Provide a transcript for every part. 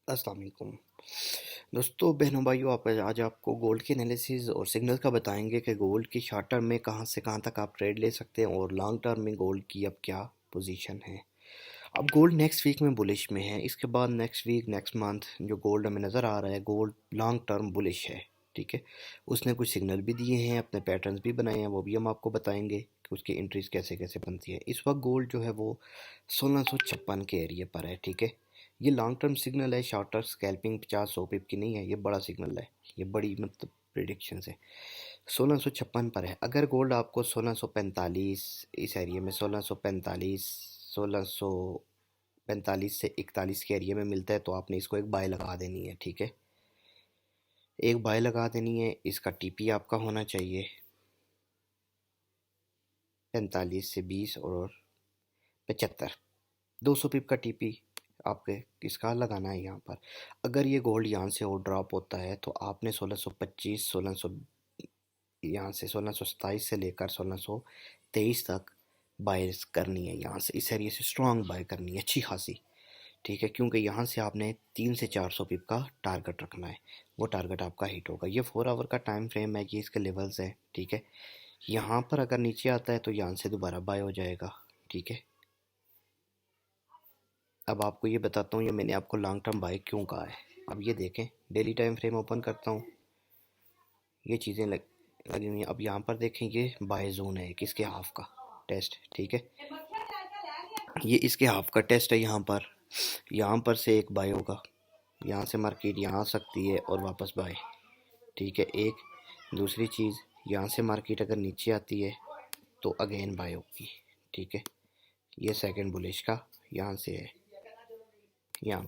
अस्सलाम वालेकुम दोस्तों, बहनों, भाइयों। आप आज आपको गोल्ड के एनालिसिस और सिग्नल का बताएंगे कि गोल्ड की शॉर्ट टर्म में कहां से कहां तक आप ट्रेड ले सकते हैं और लॉन्ग टर्म में गोल्ड की अब क्या पोजीशन है। अब गोल्ड नेक्स्ट वीक में बुलिश में है। इसके बाद नेक्स्ट वीक नेक्स्ट मंथ जो गोल्ड हमें नज़र आ रहा है, गोल्ड लॉन्ग टर्म बुलिश है। ठीक है, उसने कुछ सिग्नल भी दिए हैं, अपने पैटर्न्स भी बनाए हैं, वो भी हम आपको बताएंगे कि उसकी एंट्रीज कैसे कैसे बनती है। इस वक्त गोल्ड जो है वो 1656 के एरिए पर है। ठीक है, ये लॉन्ग टर्म सिग्नल है, शॉर्ट टर्म स्कैल्पिंग 50-100 पिप की नहीं है, ये बड़ा सिग्नल है, ये बड़ी मतलब प्रिडिक्शन है। 1656 पर है। अगर गोल्ड आपको 1645 इस एरिए में 1645 से 41 के एरिए में मिलता है तो आपने इसको एक बाय लगा देनी है। ठीक है, एक बाय लगा देनी है। इसका टीपी आपका होना चाहिए 45 से 20 और 75, 200 पिप का टीपी आपके इसका लगाना है यहाँ पर। अगर ये गोल्ड यहाँ से और ड्रॉप होता है तो आपने 1625 1600 यहाँ से 1627 से लेकर 1623 तक बाय करनी है। यहाँ से इस एरिया से स्ट्रॉन्ग बाय करनी है, अच्छी खासी। ठीक है, क्योंकि यहाँ से आपने 300 से 400 पिप का टारगेट रखना है, वो टारगेट आपका हिट होगा। ये 4 आवर का टाइम फ्रेम है, ये इसके लेवल्स हैं। ठीक है, यहाँ पर अगर नीचे आता है तो यहाँ से दोबारा बाय हो जाएगा। ठीक है, अब आपको ये बताता हूँ ये मैंने आपको लॉन्ग टर्म बाय क्यों कहा है। अब ये देखें, डेली टाइम फ्रेम ओपन करता हूँ, ये चीज़ें लगी हुई हैं। अब यहाँ पर देखें, ये बाय जोन है किसके हाफ का टेस्ट। ठीक है, ये इसके हाफ का टेस्ट है। यहाँ पर से एक बाय होगा, यहाँ से मार्केट यहाँ आ सकती है और वापस बाय। ठीक है, एक दूसरी चीज़, यहाँ से मार्केट अगर नीचे आती है तो अगेन बाय होगी। ठीक है, ये सेकंड बुलिश का यहाँ से है, यहाँ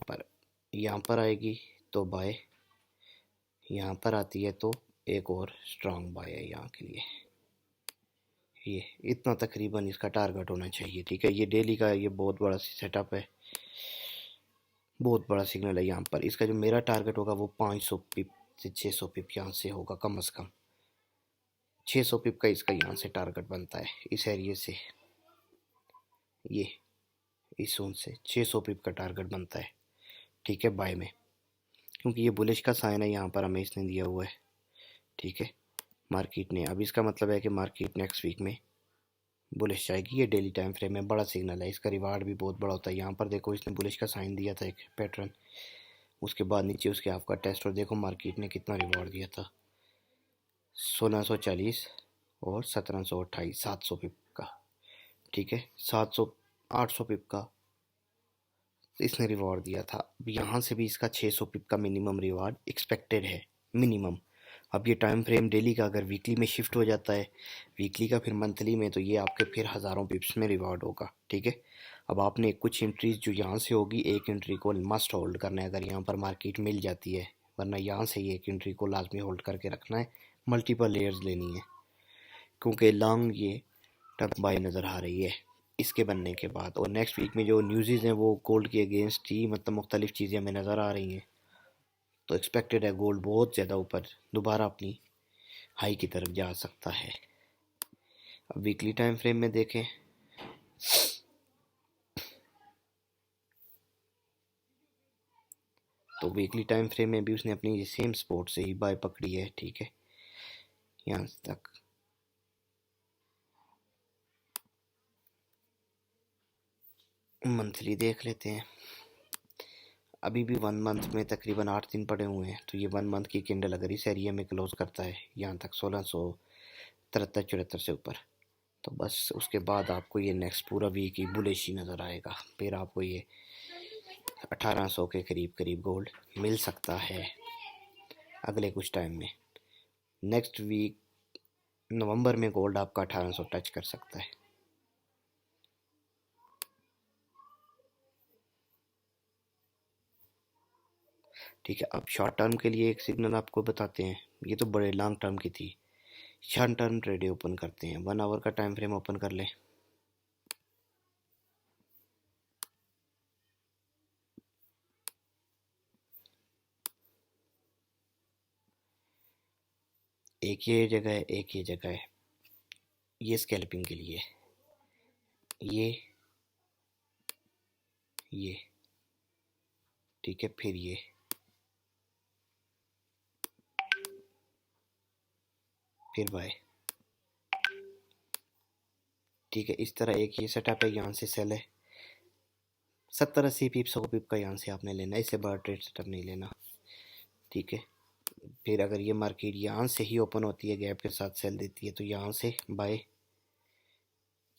पर आएगी तो बाय, यहाँ पर आती है तो एक और स्ट्रांग बाय है यहाँ के लिए। ये इतना तकरीबन इसका टारगेट होना चाहिए। ठीक है, ये डेली का ये बहुत बड़ा सेटअप है, बहुत बड़ा सिग्नल है। यहाँ पर इसका जो मेरा टारगेट होगा वो 500 पिप से 600 पिप यहाँ से होगा, कम से कम 600 पिप का इसका यहाँ से टारगेट बनता है, इस एरिए से। ये इस जोन से 600 पिप का टारगेट बनता है। ठीक है, बाय में, क्योंकि ये बुलिश का साइन है यहाँ पर हमें इसने दिया हुआ है। ठीक है, मार्केट ने, अब इसका मतलब है कि मार्केट नेक्स्ट वीक में बुलिश जाएगी। ये डेली टाइम फ्रेम में बड़ा सिग्नल है, इसका रिवार्ड भी बहुत बड़ा होता है। यहाँ पर देखो, इसने बुलिश का साइन दिया था, एक पैटर्न, उसके बाद नीचे उसके हाफ का टेस्ट, और देखो मार्केट ने कितना रिवार्ड दिया था, 1640 और 1728, 700 पिप का। ठीक है, 700 800 पिप का इसने रिवॉर्ड दिया था। अब यहाँ से भी इसका 600 पिप का मिनिमम रिवॉर्ड एक्सपेक्टेड है, मिनिमम। अब ये टाइम फ्रेम डेली का अगर वीकली में शिफ्ट हो जाता है, वीकली का फिर मंथली में, तो ये आपके फिर हज़ारों पिप्स में रिवॉर्ड होगा। ठीक है, अब आपने कुछ एंट्रीज जो यहाँ से होगी, एक एंट्री को मस्ट होल्ड करना है अगर यहाँ पर मार्केट मिल जाती है, वरना यहाँ से ये एक एंट्री को लाजमी होल्ड करके रखना है, मल्टीपल लेयर्स लेनी है, क्योंकि लॉन्ग ये टफ बाय नज़र आ रही है इसके बनने के बाद। और नेक्स्ट वीक में जो न्यूज़ हैं वो गोल्ड के अगेंस्ट ही, मतलब मुख्तलिफ चीज़ें हमें नज़र आ रही हैं, तो एक्सपेक्टेड है गोल्ड बहुत ज़्यादा ऊपर दोबारा अपनी हाई की तरफ जा सकता है। अब वीकली टाइम फ्रेम में देखें, तो वीकली टाइम फ्रेम में भी उसने अपनी सेम स्पॉट से ही बाय पकड़ी है। ठीक है, यहाँ तक। मंथली देख लेते हैं, अभी भी 1 मंथ में तकरीबन 8 दिन पड़े हुए हैं, तो ये 1 मंथ की कैंडल अगर इस एरिया में क्लोज करता है यहाँ तक 1673-74 से ऊपर, तो बस उसके बाद आपको ये नेक्स्ट पूरा वीक ही बुलिश ही नज़र आएगा। फिर आपको ये 1800 के करीब करीब गोल्ड मिल सकता है अगले कुछ टाइम में। नेक्स्ट वीक नवंबर में गोल्ड आपका 1800 टच कर सकता है। ठीक है, अब शॉर्ट टर्म के लिए एक सिग्नल आपको बताते हैं, ये तो बड़े लॉन्ग टर्म की थी। शॉर्ट टर्म ट्रेड ओपन करते हैं, 1 आवर का टाइम फ्रेम ओपन कर लें। एक ये जगह है, एक ये जगह है, ये स्कैल्पिंग के लिए, ये ठीक है। फिर ये फिर बाय, ठीक है। इस तरह एक ये सेटअप है, यहाँ से सेल है 70-80 पिप 100 पिप का, यहाँ से आपने लेना है, इससे बड़ा ट्रेड सेटअप नहीं लेना, ठीक है। फिर अगर ये मार्केट यहाँ से ही ओपन होती है, गैप के साथ सेल देती है, तो यहाँ से बाय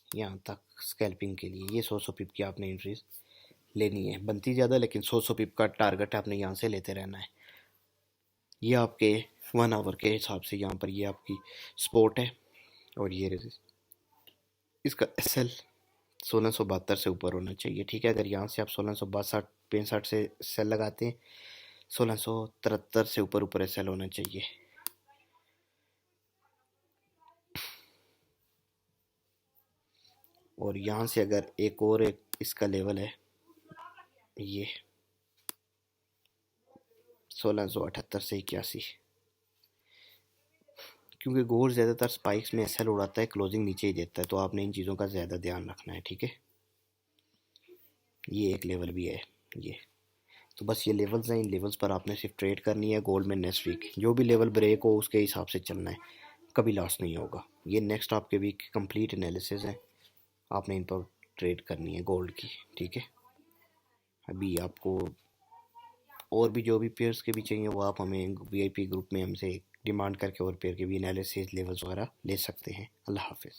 यहाँ तक स्कैल्पिंग के लिए ये 100 पिप की आपने एंट्रीज लेनी है। बनती ज़्यादा, लेकिन 100 पिप का टारगेट आपने यहाँ से लेते रहना है। ये आपके 1 आवर के हिसाब से यहाँ पर ये आपकी सपोर्ट है और ये रेजिस्ट, इसका एसएल 1672 से ऊपर होना चाहिए, ठीक है। अगर यहाँ से आप 1662-65 से सेल लगाते हैं, 1673 से ऊपर ऊपर एसएल होना चाहिए। और यहाँ से अगर एक और एक इसका लेवल है ये 1678 से 81, क्योंकि गोल्ड ज़्यादातर स्पाइक्स में एसएल उड़ाता है, क्लोजिंग नीचे ही देता है, तो आपने इन चीज़ों का ज़्यादा ध्यान रखना है, ठीक है। ये एक लेवल भी है ये, तो बस ये लेवल्स हैं, इन लेवल्स पर आपने सिर्फ ट्रेड करनी है। गोल्ड में नेक्स्ट वीक जो भी लेवल ब्रेक हो उसके हिसाब से चलना है, कभी लॉस नहीं होगा। ये नेक्स्ट आपके वीक की कंप्लीट एनालिसिस है, आपने इन पर ट्रेड करनी है गोल्ड की, ठीक है। अभी आपको और भी जो भी पेयर्स के भी चाहिए वो आप हमें वीआईपी ग्रुप में हमसे डिमांड करके और पेयर के भी एनालिसिस लेवल्स वगैरह ले सकते हैं। अल्लाह हाफिज़।